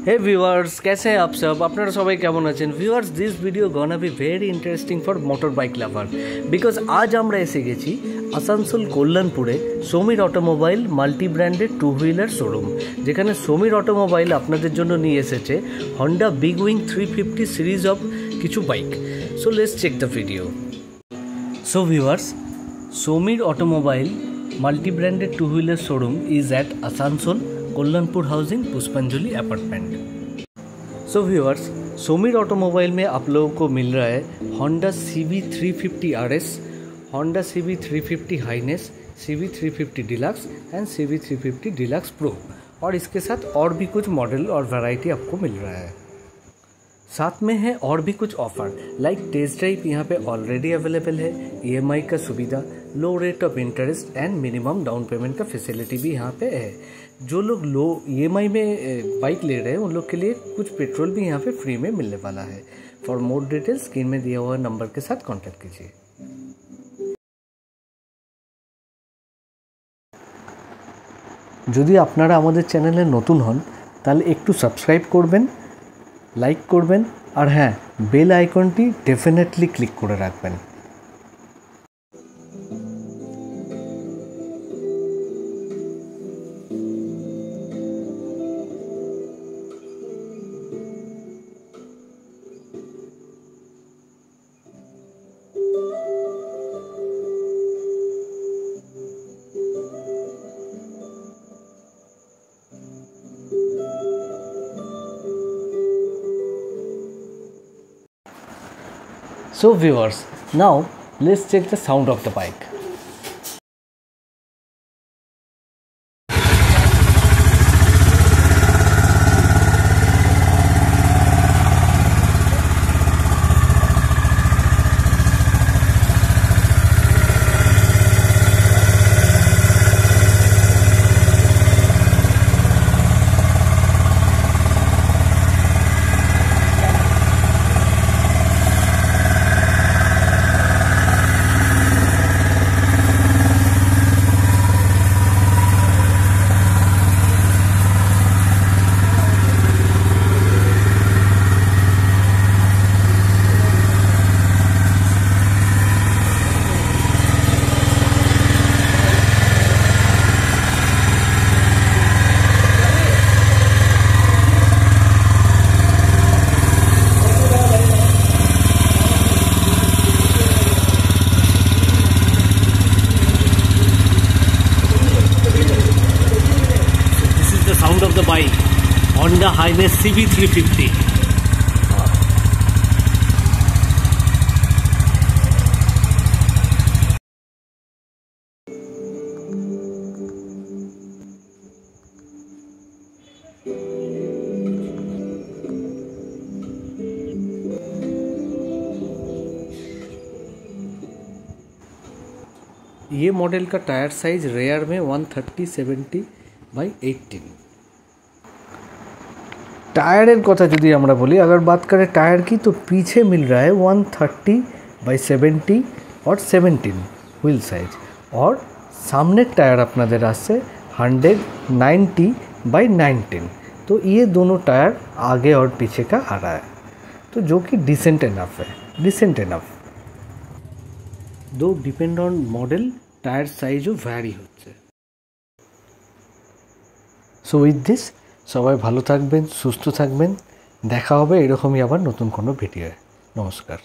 हे viewers, कैसे हैं आप सब? আপনারা সবাই কেমন আছেন? Viewers, this video gonna be very interesting for motor bike lover because আজ আমরা এসে গেছি আসানসোল কল্যাণপুরে Samir automobile multi branded two wheeler showroom, যেখানে সমীর অটোমোবাইল আপনাদের জন্য নিয়ে এসেছে Honda big wing 350 series of কিছু bike. So let's check the video. So viewers, Samir automobile multi branded two wheeler showroom is at Asansol Kalyanpur housing Pushpanjali apartment. So viewers, Samir automobile में आप लोगों को मिल रहा है Honda CB350 RS, Honda CB350 Highness, CB350 deluxe and CB350 deluxe pro, और इसके साथ और भी कुछ मॉडल और वैरायटी आपको मिल रहा है। साथ में है और भी कुछ ऑफर लाइक टेस्ट ड्राइव यहाँ पे ऑलरेडी अवेलेबल है, EMI का सुविधा, low rate of interest and minimum down payment का फैसिलिटी भी यहाँ पे है। जो लोग लो EMI में बाइक ले रहे हैं उन लोग के लिए कुछ पेट्रोल भी यहाँ पे फ्री में मिलने वाला है। फॉर मोर डिटेल्स स्क्रीन में दिया हुआ नंबर के साथ कॉन्टैक्ट कीजिए। যদি আপনারা আমাদের চ্যানেলে নতুন হন তাহলে একটু সাবস্ক্রাইব করবেন, লাইক করবেন, আর হ্যাঁ, বেল আইকনটি ডেফিনেটলি ক্লিক করে রাখবেন। So viewers, now let's check the sound of the bike. Sound of the bike, Honda Highway CB350. ये मॉडल का टायर साइज रेयर में 130/70/18। टायरेर कथा यदि আমরা বলি, अगर बात करें टायर की, तो पीछे मिल रहा है 130/70 और 17 व्हील साइज, और सामने टायर আপনাদের আসছে 190/19। तो ये दोनों टायर आगे और पीछे का आ रहा है, तो जो कि डिसेंट इनफ है, डिसेंट इनफ। दो डिपेंड ऑन मॉडल टायर साइजও ভ্যারি হচ্ছে। সো উইথ দিস সবাই ভালো থাকবেন, সুস্থ থাকবেন, দেখা হবে এরকমই আবার নতুন কোনো ভিডিওয়ে। নমস্কার।